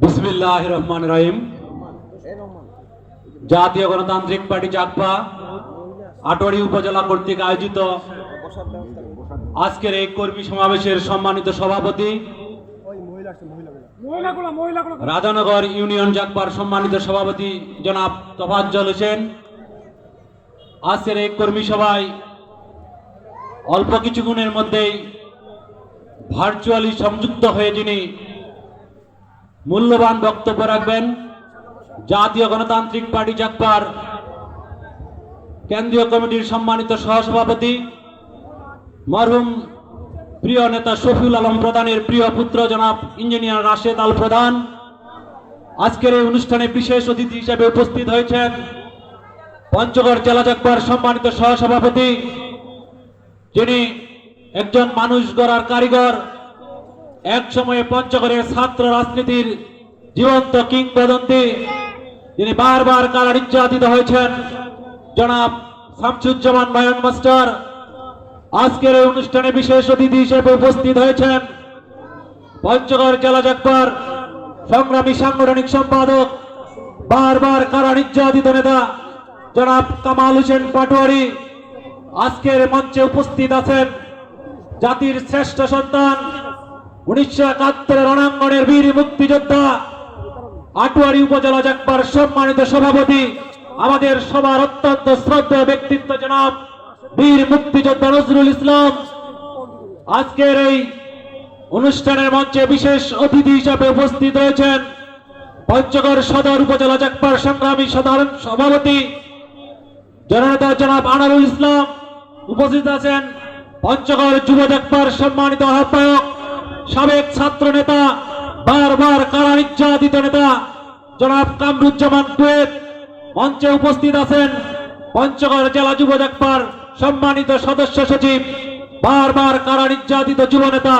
বিসমিল্লাহির রহমানির রহিম। জাতীয় গণতান্ত্রিক পার্টি জাগপা আটোয়ারী উপজেলা কর্তৃক আয়োজিত আজকের এই কর্মী সমাবেশের সম্মানিত সভাপতি, রাধানগর ইউনিয়ন জাগপার সম্মানিত সভাপতি জনাব তোফাজ্জল হোসেন, আজকের এই কর্মী সভায় অল্প কিছুক্ষণের মধ্যেই ভার্চুয়ালি সংযুক্ত হয়ে যিনি মূল্যবান বক্তব্য রাখবেন, জাতীয় গণতান্ত্রিক পার্টি জাগপার কেন্দ্রীয় কমিটির সম্মানিত সহসভাপতি মরহুম প্রিয় নেতা শফিউল আলম প্রধানের প্রিয় পুত্র জনাব ইঞ্জিনিয়ার রাশেদ আল প্রধান। আজকের এই অনুষ্ঠানে বিশেষ অতিথি হিসেবে উপস্থিত হয়েছেন পঞ্চগড় জেলা জাগপার সম্মানিত সহসভাপতি, যিনি একজন মানুষ গড়ার কারিগর, এক সময়ে পঞ্চগড়ের ছাত্র রাজনীতির জীবন্ত কিংবদন্তি, যিনি বারবার কারা নির্যাতিত হয়েছেন, জনাব শামসুজ্জামান বায়ন মাস্টার। আজকের এই অনুষ্ঠানে বিশেষ অতিথি হিসেবে উপস্থিত হয়েছেন পঞ্চগড় জেলা জাগপার সংগ্রামী সাংগঠনিক সম্পাদক, বারবার কারা নির্যাতিত নেতা জনাব কামাল হোসেন পাটোয়ারি। আজকের মঞ্চে উপস্থিত আছেন জাতির শ্রেষ্ঠ সন্তান, 1971 রণাঙ্গনের বীর মুক্তিযোদ্ধা, আটোয়ারী উপজেলা জাগপার সম্মানিত সভাপতি, আমাদের সবার অত্যন্ত শ্রদ্ধেয় ব্যক্তিত্ব জনাব বীর মুক্তিযোদ্ধা নজরুল ইসলাম। আজকের এই অনুষ্ঠানের মঞ্চে বিশেষ অতিথি হিসাবে উপস্থিত রয়েছেন পঞ্চগড় সদর উপজেলা জাগপার সংগ্রামী সাধারণ সভাপতি জননেতা জনাব আনারুল ইসলাম। উপস্থিত আছেন পঞ্চগড় যুব জাগপার সম্মানিত আহ্বায়ক, সাবেক ছাত্র নেতা, বারবার কারা নির্যাতিত নেতা জনাব কামরুজ্জামান কুয়েত। মঞ্চে উপস্থিত আছেন পঞ্চগড় জেলা যুব জাগপার সম্মানিত সদস্য সচিব, বারবার কারা নির্যাতিত যুব নেতা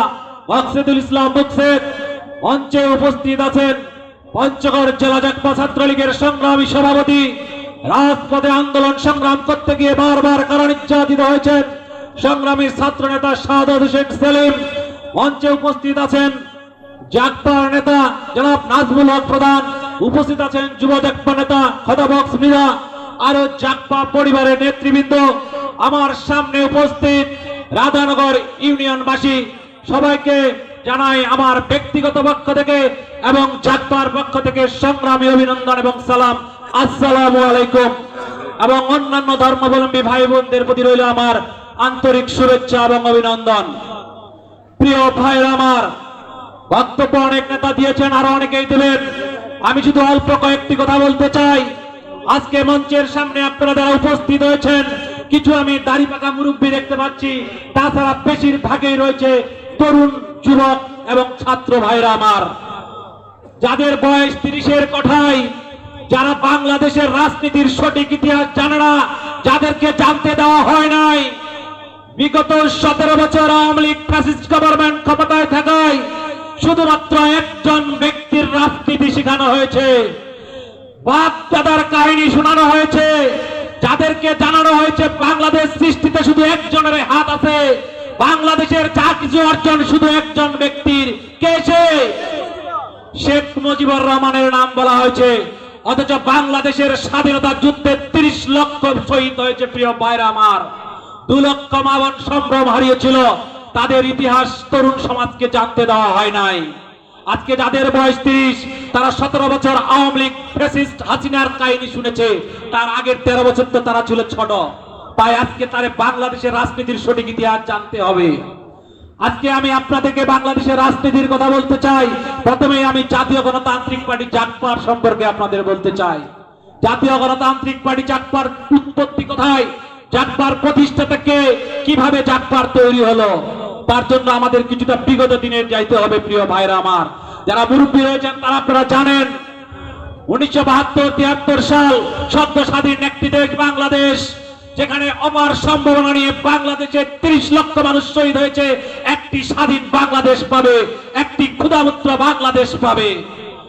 মাকসুদুল ইসলাম মুকসেদ। মঞ্চে উপস্থিত আছেন পঞ্চগড় জেলা জাগপা ছাত্রলীগের সংগ্রামী সভাপতি, রাজপথে আন্দোলন সংগ্রাম করতে গিয়ে বারবার কারা নির্যাতিত হয়েছেন সংগ্রামী ছাত্র নেতা শাহাদাত হোসেন সেলিম। মঞ্চে উপস্থিত আছেন জাগপার নেতা জনাব নাজমুল হক প্রধান। উপস্থিত আছেন যুব জাগপা নেতা খোদাবক্স মীরা, আরো জাগপা পরিবারের নেতৃবৃন্দ। আমার সামনে উপস্থিত রাধানগর ইউনিয়নবাসী, সবাইকে জানাই আমার ব্যক্তিগত পক্ষ থেকে এবং জাগপার পক্ষ থেকে সংগ্রামী অভিনন্দন এবং সালাম। আসসালামু আলাইকুম। এবং অন্যান্য ধর্মাবলম্বী ভাই বোনদের প্রতি রইল আমার আন্তরিক শুভেচ্ছা এবং অভিনন্দন। প্রিয় ভাইরা আমার, বক্তব্য অনেক নেতা দিয়েছেন, আরো অনেকেই দেবেন। আমি শুধু অল্প কয়েকটি কথা বলতে চাই। আজকে মঞ্চের সামনে আপনারা যারা উপস্থিত হয়েছেন, কিছু আমি দাড়ি পাকা মুরব্বী দেখতে পাচ্ছি, তাছাড়া বেশিরভাগই রয়েছে তরুণ যুবক এবং ছাত্র ভাইরা আমার, যাদের বয়স 30-এর কোঠায়, যারা বাংলাদেশের রাজনীতির সঠিক ইতিহাস জানে না, যাদেরকে জানতে দেওয়া হয় নাই। বিগত 17 বছর আওয়ামী লীগ ফ্যাসিস্ট গভর্নমেন্ট ক্ষমতায় থাকায় শুধুমাত্র একজন ব্যক্তির রাজনীতি শেখানো হয়েছে, বাপ দাদার কাহিনী শোনানো হয়েছে, যাদেরকে জানানো হয়েছে বাংলাদেশ সৃষ্টিতে শুধু একজনের হাত আছে, বাংলাদেশের যা কিছু অর্জন শুধু একজন ব্যক্তির। কে সে? শেখ মুজিবুর রহমানের নাম বলা হয়েছে, অথচ বাংলাদেশের স্বাধীনতা যুদ্ধে 30 লক্ষ শহীদ হয়েছে। প্রিয় ভাইরা আমার, 2 লক্ষ মা-বোন সম্ভ্রম হারিয়েছিল, তাদের ইতিহাস তরুণ সমাজকে জানতে দেওয়া হয় নাই। আজকে যাদের বয়স 30, তারা 17 বছর আওয়ামী লীগ ফ্যাসিস্ট হাসিনার কাহিনী শুনেছে, তার আগের 13 বছর তো তারা ছিল ছোট। তাই আজকে তারে বাংলাদেশের রাজনীতির সঠিক ইতিহাস জানতে হবে। আজকে আমি আপনাদেরকে বাংলাদেশের রাজনীতির কথা বলতে চাই। প্রথমে আমি জাতীয় গণতান্ত্রিক পার্টি জাগপার সম্পর্কে আপনাদের বলতে চাই। জাতীয় গণতান্ত্রিক পার্টি জাগপার উৎপত্তি কোথায়, জাগপার প্রতিষ্ঠাতা কে, কিভাবে জাগপার তৈরি হলো, তার জন্য আমাদের কিছুটা বিগত দিনের যাইতে হবে। প্রিয় ভাইরা আমার, যারা মুরব্বী রয়েছেন তারা আপনারা জানেন 1972-73 সাল সদ্য স্বাধীন একটি দেশ বাংলাদেশ, যেখানে অপার সম্ভাবনা নিয়ে বাংলাদেশের 30 লক্ষ মানুষ শহীদ হয়েছে। একটি স্বাধীন বাংলাদেশ পাবে, একটি ক্ষুধামুক্ত বাংলাদেশ পাবে।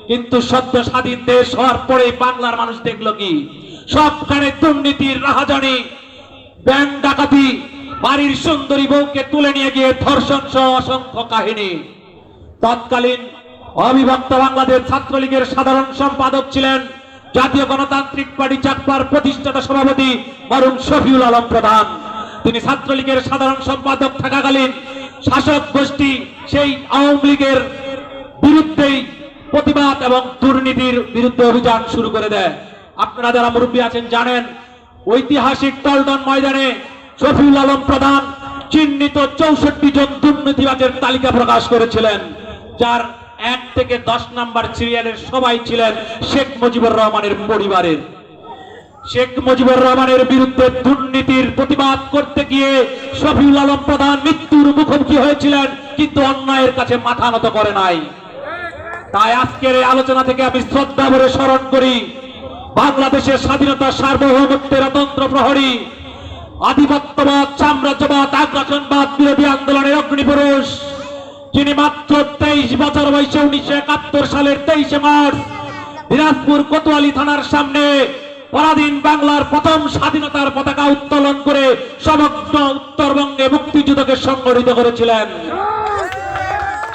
কিন্তু সদ্য স্বাধীন দেশ হওয়ার পরে বাংলার মানুষ দেখলো কি, সবখানে দুর্নীতির রাহাজানি, ব্যাংক ডাকাতি, বাড়ির সুন্দরী বউকে তুলে নিয়ে গিয়ে ধর্ষণ সহ অসংখ্য কাহিনী। তৎকালীন অবিভক্ত বাংলাদেশ ছাত্রলীগের সাধারণ সম্পাদক ছিলেন জাতীয় গণতান্ত্রিক পার্টি চাকপার প্রতিষ্ঠাতা সভাপতি মরহুম শফিউল আলম প্রধান। তিনি ছাত্রলীগের সাধারণ সম্পাদক থাকাকালীন শাসক গোষ্ঠী সেই আওয়ামী লীগের বিরুদ্ধেই প্রতিবাদ এবং দুর্নীতির বিরুদ্ধে অভিযান শুরু করে দেয়। আপনারা যারা মুরব্বী আছেন জানেন, ঐতিহাসিক টলডন ময়দানে শফিউল আলম প্রধান চিহ্নিত 64 জন দুর্নীতিবাজের তালিকা প্রকাশ করেছিলেন, যার 1 থেকে 10 নম্বর সিরিয়ালের সবাই ছিলেন শেখ মুজিবুর রহমানের পরিবারের। শেখ মুজিবুর রহমানের বিরুদ্ধে দুর্নীতির প্রতিবাদ করতে গিয়ে শফিউল আলম প্রধান মৃত্যুর মুখোমুখি হয়েছিলেন, কিন্তু অন্যায়ের কাছে মাথা নত করে নাই। তাই আজকের এই আলোচনা থেকে আমি শ্রদ্ধা ভরে স্মরণ করি বাংলাদেশের স্বাধীনতা সার্বভৌমত্বের অতন্ত্র প্রহরী, আধিপত্যবাদ, সাম্রাজ্যবাদ, আগ্রাসনবাদ বিরোধী আন্দোলনের অগ্নিপুরুষ, যিনি মাত্র 23 বছর বয়সে 1971 সালের 23 মার্চ দিনাজপুর কোতোয়ালি থানার সামনে পরাধীন বাংলার প্রথম স্বাধীনতার পতাকা উত্তোলন করে সমগ্র উত্তরবঙ্গে মুক্তিযুদ্ধকে সংগঠিত করেছিলেন,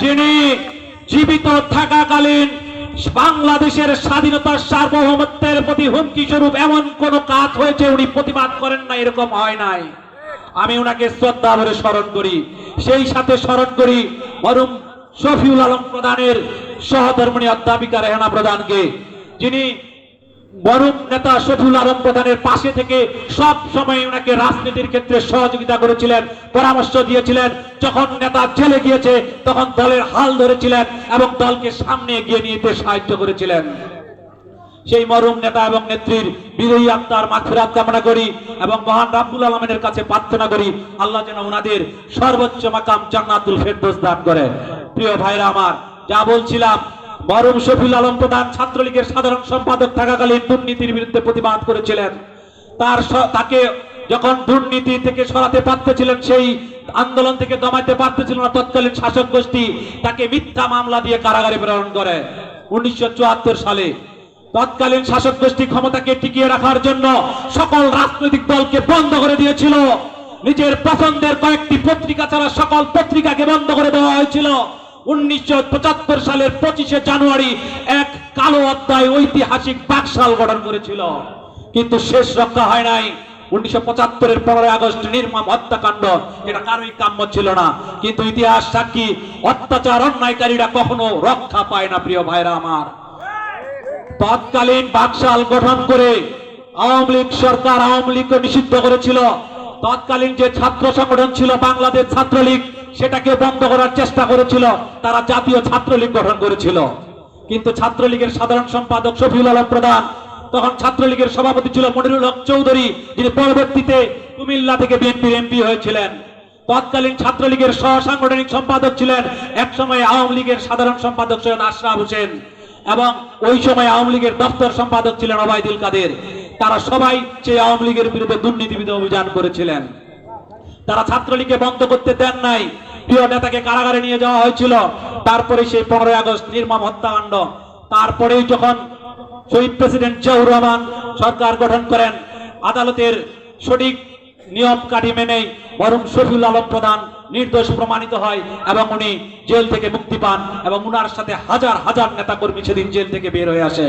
যিনি জীবিত থাকাকালীন বাংলাদেশের স্বাধীনতার সার্বভৌমত্বের প্রতি হুমকি স্বরূপ এমন কোন কাজ হয়েছে উনি প্রতিবাদ করেন না, এরকম হয় নাই। আমি ওনাকে শ্রদ্ধা ভরে স্মরণ করি। সেই সাথে স্মরণ করি মরহুম শফিউল আলম প্রধানের সহধর্মিণী অধ্যাপিকা রেহানা প্রধানকে, যিনি মরহুম নেতা শফিউল আলম প্রধানের পাশে থেকে সব সময় ওনাকে রাজনীতির ক্ষেত্রে সহযোগিতা করেছিলেন, পরামর্শ দিয়েছিলেন। যখন নেতা জেলে গিয়েছে তখন দলের হাল ধরেছিলেন এবং দলকে সামনে এগিয়ে নিয়ে যেতে সাহায্য করেছিলেন। সেই মরহুম নেতা এবং নেত্রীর বিদায়ী আত্মার মাগফিরাত কামনা করি এবং মহান রাব্বুল আলামিনের কাছে প্রার্থনা করি আল্লাহ যেন ওনাদের সর্বোচ্চ মাকাম জান্নাতুল ফেরদৌস দান করেন। প্রিয় ভাইরা আমার, যা বলছিলাম, মরহুম শফিউল আলম প্রধান ছাত্রলীগের সাধারণ সম্পাদক থাকাকালীন দুর্নীতির বিরুদ্ধে প্রতিবাদ করেছিলেন। তাকে যখন দুর্নীতি থেকে সরাতে পারতেছিলেন, সেই আন্দোলন থেকে দমাইতে পারতেছিল না তৎকালীন শাসক গোষ্ঠী, তাকে মিথ্যা মামলা দিয়ে কারাগারে প্রেরণ করে 1974 সালে। তৎকালীন শাসক গোষ্ঠী ক্ষমতাকে টিকিয়ে রাখার জন্য সকল রাজনৈতিক দলকে বন্ধ করে দিয়েছিল। নিজের পছন্দের কয়েকটি পত্রিকা ছাড়া সকল পত্রিকাকে বন্ধ করে দেওয়া হয়েছিল। 1975 সালের 25শে জানুয়ারি এক কালো অধ্যায় ঐতিহাসিক বাকশাল গঠন করেছিল, কিন্তু শেষ রক্ষা হয় নাই। 1975-এর 15 আগস্ট নির্মম হত্যাকাণ্ড, এটা কারোই কাম্য ছিল না, কিন্তু ইতিহাস সাক্ষী অত্যাচার অন্যায়কারীরা কখনো রক্ষা পায় না। প্রিয় ভাইরা আমার, তৎকালীন বাকশাল গঠন করে আওয়ামী লীগ সরকার আওয়ামী লীগকে নিষিদ্ধ করেছিল। তৎকালীন যে ছাত্র সংগঠন ছিল বাংলাদেশ ছাত্রলীগ, সেটাকে বন্ধ করার চেষ্টা করেছিল। তারা জাতীয় ছাত্রলীগ গঠন করেছিল, কিন্তু ছাত্রলীগের সাধারণ সম্পাদক শফিউল আলম প্রধান, তখন ছাত্রলীগের সভাপতি ছিল মনিরুল হক চৌধুরী, যিনি পরবর্তীতে কুমিল্লা থেকে বিএনপির এমপি হয়েছিলেন। তৎকালীন ছাত্রলীগের সহ সাংগঠনিক সম্পাদক ছিলেন একসময় আওয়ামী লীগের সাধারণ সম্পাদক সৈয়দ আশরাফ হোসেন, এবং ওই সময় আওয়ামী লীগের দপ্তর সম্পাদক ছিলেন ওবায়দুল কাদের। তারা সবাই সেই আওয়ামী লীগের বিরুদ্ধে দুর্নীতিবিরোধী অভিযান করেছিলেন। তারা ছাত্রলীগকে বন্ধ করতে দেন নাই, প্রিয় নেতাকে কারাগারে নিয়ে যাওয়া হয়েছিল। তারপরে সেই 15 আগস্ট নির্মম হত্যাকাণ্ড। তারপরেই যখন শহীদ প্রেসিডেন্ট জিয়াউর রহমান সরকার গঠন করেন, আদালতের সঠিক নিয়ম কাঠি মেনেই মরহুম শফিউল আলম প্রধান নির্দোষ প্রমাণিত হয় এবং উনি জেল থেকে মুক্তি পান, এবং উনার সাথে হাজার হাজার নেতাকর্মী সেদিন জেল থেকে বের হয়ে আসে।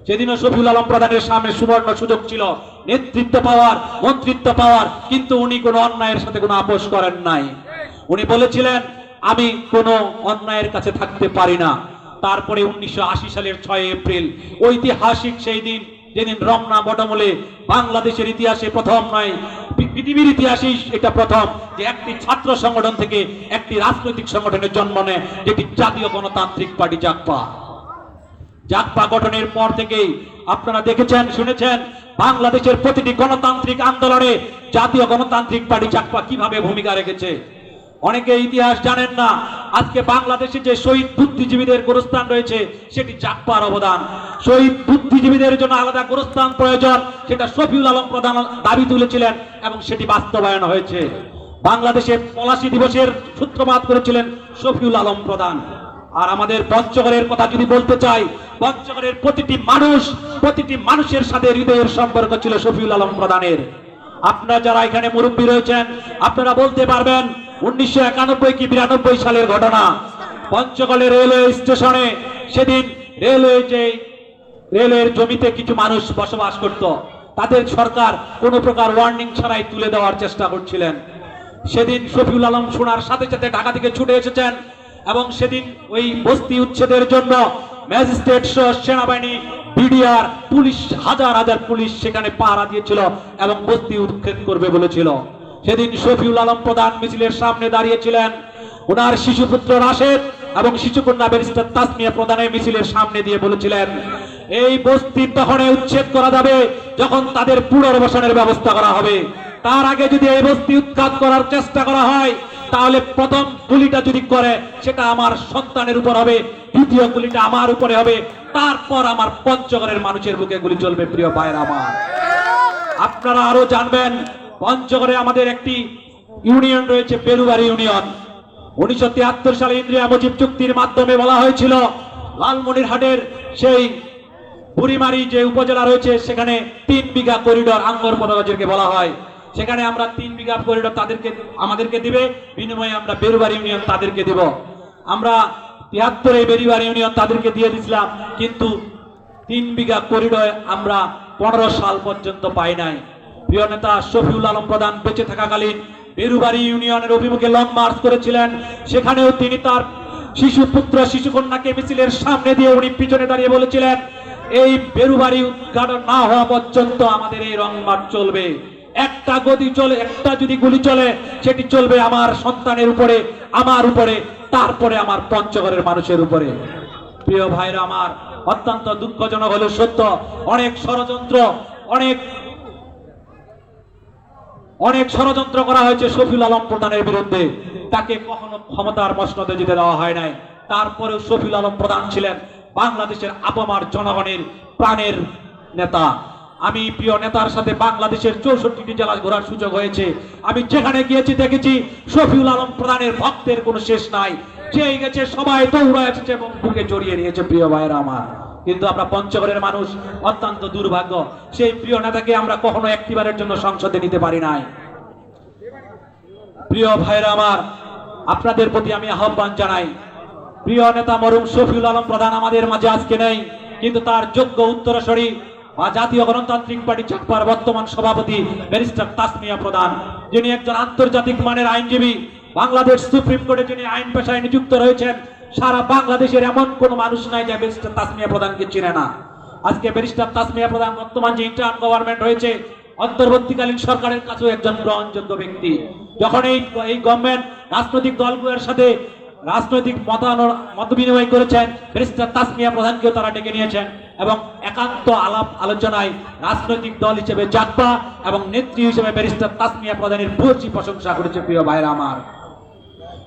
সেদিনও শফিউল আলম প্রধানের সামনে সুবর্ণ সুযোগ ছিল নেতৃত্ব পাওয়ার, মন্ত্রিত্ব পাওয়ার, কিন্তু উনি কোনো অন্যায়ের সাথে কোনো আপোষ করেন নাই। উনি বলেছিলেন, আমি কোনো অন্যায়ের কাছে থাকতে পারি না। তারপরে 1980 সালের 6 এপ্রিল ঐতিহাসিক সেই দিন, যেদিন রমনা বটমূলে বাংলাদেশের ইতিহাসে প্রথম নয়, পৃথিবীর ইতিহাসেই এটা প্রথম যে একটি ছাত্র সংগঠন থেকে একটি রাজনৈতিক সংগঠনের জন্ম নেয়, যেটি জাতীয় গণতান্ত্রিক পার্টি জাকপা। জাকপা গঠনের পর থেকেই আপনারা দেখেছেন, শুনেছেন, বাংলাদেশের প্রতিটি গণতান্ত্রিক আন্দোলনে জাতীয় গণতান্ত্রিক পার্টি জাকপা কিভাবে ভূমিকা রেখেছে। অনেকে ইতিহাস জানেন না, আজকে বাংলাদেশে যে শহীদ বুদ্ধিজীবীদের গোরস্থান রয়েছে সেটি জাকপার অবদান। শহীদ বুদ্ধিজীবীদের জন্য আলাদা গোরস্থান প্রয়োজন, সেটা শফিউল আলম প্রধান দাবি তুলেছিলেন এবং সেটি বাস্তবায়ন হয়েছে। বাংলাদেশে পলাশী দিবসের সূত্রপাত করেছিলেন শফিউল আলম প্রধান। আর আমাদের পঞ্চগড়ের কথা যদি বলতে চাই, পঞ্চগড়ের প্রতিটি মানুষের সাথে হৃদয়ের সম্পর্ক ছিল শফিউল আলম প্রধানের। আপনারা যারা এখানে মুরব্বী রয়েছেন, আপনারা বলতে পারবেন 1991 কি 92 সালের ঘটনা। পঞ্চগড়ের রেলওয়ে স্টেশনে সেদিন রেলওয়ের জমিতে কিছু মানুষ বসবাস করত, তাদের সরকার কোনো প্রকার ওয়ার্নিং ছাড়াই তুলে দেওয়ার চেষ্টা করছিলেন। সেদিন শফিউল আলম শোনার সাথে সাথে ঢাকা থেকে ছুটে এসেছেন এবং সেদিন ওই বস্তি উচ্ছেদের জন্য ম্যাজিস্ট্রেট সহ সেনাবাহিনী, বিডিআর, পুলিশ, হাজার হাজার পুলিশ সেখানে পাহারা দিয়েছিল এবং বস্তি উচ্ছেদ করবে বলেছিল। সেদিন শফিউল আলম প্রধান মিছিলের সামনে দাঁড়িয়েছিলেন, ওনার শিশুপুত্র রাশেদ এবং শিশুকন্যা ব্যারিস্টার তাসমিয়া প্রধানের মিছিলের সামনে দিয়ে বলেছিলেন, এই বস্তি তখনই উচ্ছেদ করা যাবে যখন তাদের পুনর্বাসনের ব্যবস্থা করা হবে। তার আগে যদি এই বস্তি উৎখাত করার চেষ্টা করা হয় তাহলে প্রথম গুলিটা যদি করে সেটা আমার সন্তানের উপর হবে, দ্বিতীয় গুলিটা আমার উপরে হবে, তারপর আমার পঞ্চগড়ের মানুষের বুকে গুলি চলবে। প্রিয় ভাইরা আমার, আপনারা আরো জানবেন, পঞ্চগড়ে আমাদের একটি ইউনিয়ন রয়েছে, বেরুবাড়ি ইউনিয়ন। 1973 সালে ইন্দিরা মুজিব চুক্তির মাধ্যমে বলা হয়েছিল লালমনিরহাটের সেই বুড়িমারি যে উপজেলা রয়েছে সেখানে 3 বিঘা করিডোর আঙ্গর পদাগজেরকে বলা হয়, সেখানে আমরা 3 বিঘা করিডোর আমাদেরকে দিবে, বিনিময়ে আমরা বেরুবাড়ি ইউনিয়ন তাদেরকে দেব। আমরা 73 বেরুবাড়ি ইউনিয়ন তাদেরকে দিয়ে দিয়েছিলাম, কিন্তু 3 বিঘা করিডোর আমরা 15 সাল পর্যন্ত পাই নাই। প্রিয় নেতা শফিউল আলম প্রধান বেঁচে থাকাকালীন বেরুবাড়ি ইউনিয়নের অভিমুখে লং মার্চ করেছিলেন, সেখানেও তিনি তার শিশুপুত্র শিশুকন্যাকে মিছিলের সামনে দিয়ে উনি পিছনে দাঁড়িয়ে বলেছিলেন, এই বেরুবাড়ি উদ্ঘাটন না হওয়া পর্যন্ত আমাদের এই লং মার্চ চলবে। একটা যদি গুলি চলে সেটি চলবে আমার সন্তানের উপরে, আমার উপরে, তারপরে আমার পঞ্চগড়ের মানুষের উপরে। প্রিয় ভাইরা আমার, অত্যন্ত দুঃখজনক হলো সত্য, অনেক ষড়যন্ত্র করা হয়েছে শফিউল আলম প্রধানের বিরুদ্ধে, তাকে কখনো ক্ষমতার মসনদে যেতে দেওয়া হয় নাই। তারপরেও শফিউল আলম প্রধান ছিলেন বাংলাদেশের আপামার জনগণের প্রাণের নেতা। আমি প্রিয় নেতার সাথে বাংলাদেশের 64টি জেলা ঘোরার সুযোগ হয়েছে, আমি যেখানে গিয়েছি দেখেছি শফিউল আলম প্রধানের ভক্তের কোনো শেষ নাই, যেই গেছে সবাই দৌড়ে এসেছে এবং বুকে জড়িয়ে নিয়েছে। প্রিয় ভাইরা আমার, কিন্তু আমরা পঞ্চগড়ের মানুষ অত্যন্ত দুর্ভাগ্য, সেই প্রিয় নেতাকে আমরা কখনো একটিবারের জন্য সংসদে নিতে পারি নাই। প্রিয় ভাইরা আমার, আপনাদের প্রতি আমি আহ্বান জানাই, প্রিয় নেতা মরহুম শফিউল আলম প্রধান আমাদের মাঝে আজকে নেই, কিন্তু তার যোগ্য উত্তরসূরি বা জাতীয় গণতান্ত্রিক পার্টি চাকপার বর্তমান সভাপতি ব্যারিস্টার তাসমিয়া প্রধান, যিনি একজন আন্তর্জাতিক মানের আইনজীবী, বাংলাদেশ সুপ্রিম কোর্টে যিনি আইন পেশায় নিযুক্ত রয়েছেন, সারা বাংলাদেশের এমন কোন মানুষ নাই যে ব্যারিস্টার তাসমিয়া প্রধানকে চিনে না। আজকে ব্যারিস্টার তাসমিয়া প্রধান বর্তমান যে ইন্টার্ন গভর্নমেন্ট রয়েছে, অন্তর্বর্তীকালীন সরকারের কাছেও একজন গ্রহণযোগ্য ব্যক্তি। যখন এই গভর্নমেন্ট রাজনৈতিক দলগুলোর সাথে রাজনৈতিক মত বিনিময় করেছেন, ব্যারিস্টার তাসমিয়া প্রধানকেও তারা ডেকে নিয়েছেন এবং একান্ত আলাপ আলোচনায় রাজনৈতিক দল হিসেবে জাকপা এবং নেত্রী হিসেবে ব্যারিস্টার তাসমিয়া প্রধানের ভূয়সী প্রশংসা করেছে। প্রিয় ভাইরা আমার,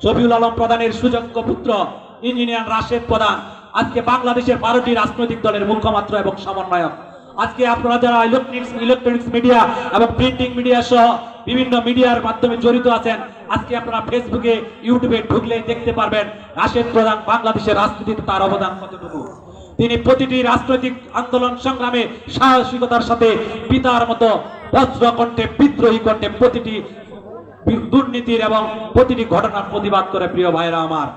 শফিউল আলম প্রধানের সুযোগ্য পুত্র ইঞ্জিনিয়ার রাশেদ প্রধান আজকে বাংলাদেশের 12টি রাজনৈতিক দলের মুখপাত্র এবং সমন্বয়ক। আজকে আপনারা যারা ইলেকট্রনিক্স মিডিয়া এবং প্রিন্টিং মিডিয়া সহ বিভিন্ন মিডিয়ার মাধ্যমে জড়িত আছেন, আজকে আপনারা ফেসবুকে, ইউটিউবে ঢুকলে দেখতে পারবেন রাশেদ প্রধান বাংলাদেশের রাজনীতিতে তার অবদান কতটুকু। তিনি প্রতিটি রাজনৈতিক আন্দোলন সংগ্রামে সাহসিকতার সাথে পিতার মতো বজ্র কণ্ঠে, বিদ্রোহী কণ্ঠে প্রতিটি দুর্নীতির এবং প্রতিটি ঘটনার প্রতিবাদ করে। প্রিয় ভাইরা আমার,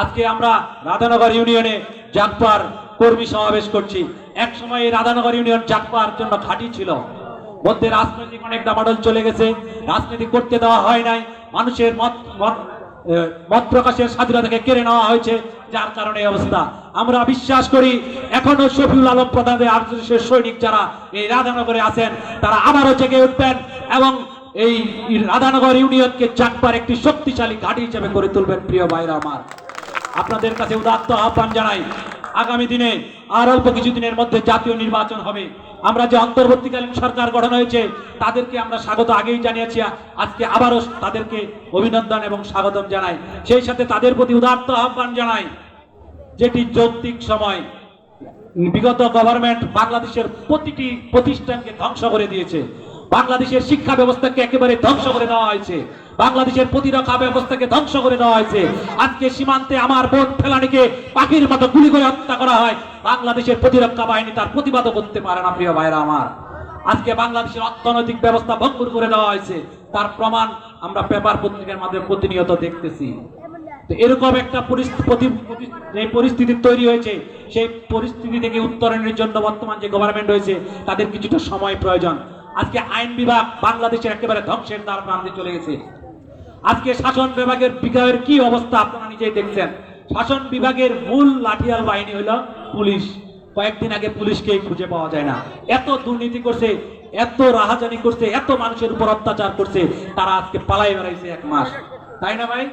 আজকে আমরা রাধানগর ইউনিয়নে জাকপার কর্মী সমাবেশ করছি। এক সময় এই রাধানগর ইউনিয়ন জাকপার জন্য ঘাঁটি ছিল, মধ্যে রাজনৈতিক অনেক দামাডল চলে গেছে, রাজনীতি করতে দেওয়া হয় নাই, মানুষের মত প্রকাশের স্বাধীনতাকে কেড়ে নেওয়া হয়েছে, যার কারণে এই অবস্থা। আমরা বিশ্বাস করি এখনো শফিউল আলম প্রধানের আদর্শের সৈনিক যারা এই রাধানগরে আছেন, তারা আবারও জেগে উঠবেন এবং এই রাধানগর ইউনিয়নকে জাকপার একটি শক্তিশালী ঘাঁটি হিসেবে গড়ে তুলবেন। প্রিয় ভাইরা আমার, আপনাদের কাছে উদাত্ত আহ্বান জানাই, আগামী দিনে আর অল্প কিছুদিনের মধ্যে জাতীয় নির্বাচন হবে। আমরা যে অন্তর্বর্তীকালীন সরকার গঠন হয়েছে তাদেরকে আমরা স্বাগত আগেই জানিয়েছি, আজকে আবারও তাদেরকে অভিনন্দন এবং স্বাগতম জানাই। সেই সাথে তাদের প্রতি উদাত্ত আহ্বান জানাই, যেটি যৌক্তিক সময় বিগত গভর্নমেন্ট বাংলাদেশের প্রতিটি প্রতিষ্ঠানকে ধ্বংস করে দিয়েছে, বাংলাদেশের শিক্ষা ব্যবস্থাকে একেবারে ধ্বংস করে দেওয়া হয়েছে, বাংলাদেশের প্রতিরক্ষা ব্যবস্থাকে ধ্বংস করে দেওয়া হয়েছে। আজকে সীমান্তে আমার বোন ফেলানিকে পাখির মতো গুলি করে হত্যা করা হয়, বাংলাদেশের প্রতিরক্ষা বাহিনী তার প্রতিবাদও করতে পারে না। প্রিয় ভাইরা আমার, আজকে বাংলাদেশের অর্থনৈতিক ব্যবস্থা ভঙ্গুর করে দেওয়া হয়েছে, তার প্রমাণ আমরা পেপার পত্রিকার মাধ্যমে প্রতিনিয়ত দেখতেছি। তো এরকম একটা পরিস্থিতি তৈরি হয়েছে, সেই পরিস্থিতি থেকে উত্তরণের জন্য বর্তমান যে গভর্নমেন্ট হয়েছে তাদের কিছুটা সময় প্রয়োজন। আজকে আইন বিভাগ বাংলাদেশের একেবারে ধ্বংসের দ্বার প্রান্তে চলে গেছে। আজকে শাসন বিভাগের কি অবস্থা আপনারা নিজেই দেখছেন। শাসন বিভাগের মূল লাঠিয়াল বাহিনী হলো পুলিশ। কয়েকদিন আগে পুলিশকেই খুঁজে পাওয়া যায় না। এত দুর্নীতি করছে, এত রাহাজানি করছে, এত মানুষের উপর অত্যাচার করছে, তারা আজকে পালাই বেড়াইছে 1 মাস, তাই না ভাই?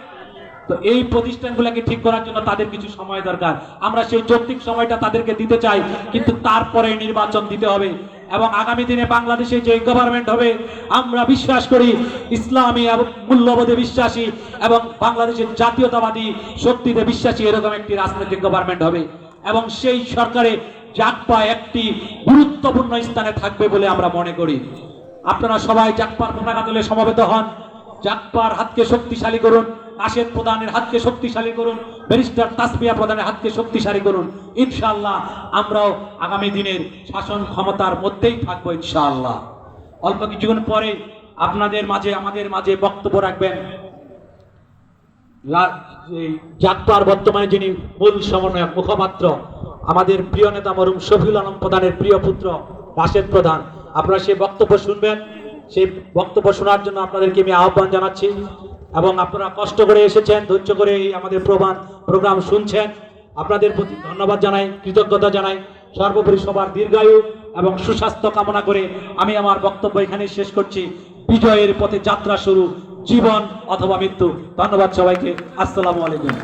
তো এই প্রতিষ্ঠানগুলোকে ঠিক করার জন্য তাদের কিছু সময় দরকার। আমরা সেই যৌক্তিক সময়টা তাদেরকে দিতে চাই, কিন্তু তারপরে নির্বাচন দিতে হবে। এবং আগামী দিনে বাংলাদেশে যে গভর্নমেন্ট হবে, আমরা বিশ্বাস করি ইসলামী এবং মূল্যবোধে বিশ্বাসী এবং বাংলাদেশের জাতীয়তাবাদী শক্তিতে বিশ্বাসী এরকম একটি রাজনৈতিক গভর্নমেন্ট হবে। এবং সেই সরকারে জাগপা একটি গুরুত্বপূর্ণ স্থানে থাকবে বলে আমরা মনে করি। আপনারা সবাই জাগপার পতাকা তুলে সমবেত হন। জাগপার হাতকে শক্তিশালী করুন, রাশেদ প্রধানের হাতকে শক্তিশালী করুন, ব্যারিস্টার তাসমিয়া প্রধানের হাতকে শক্তিশালী করুন। ইনশাআল্লাহ আমরাও আগামী দিনের শাসন ক্ষমতার মধ্যেই থাকবো ইনশাআল্লাহ। অল্প কিছুক্ষণ পরে আপনাদের মাঝে আমাদের মাঝে বক্তব্য রাখবেন জাগপার বর্তমানে যিনি মূল সমন্বয়ক মুখপাত্র, আমাদের প্রিয় নেতা মরহুম শফিউল আলম প্রধানের প্রিয় পুত্র রাশেদ প্রধান। আপনারা সেই বক্তব্য শুনবেন। সেই বক্তব্য শোনার জন্য আপনাদেরকে আমি আহ্বান জানাচ্ছি। এবং আপনারা কষ্ট করে এসেছেন, ধৈর্য করে এই আমাদের প্রোগ্রাম শুনছেন। আপনাদের প্রতি ধন্যবাদ জানাই, কৃতজ্ঞতা জানাই। সর্বোপরি সবার দীর্ঘায়ু এবং সুস্বাস্থ্য কামনা করে আমি আমার বক্তব্য এখানে শেষ করছি। বিজয়ের পথে যাত্রা শুরু, জীবন অথবা মৃত্যু। ধন্যবাদ সবাইকে। আসসালামু আলাইকুম।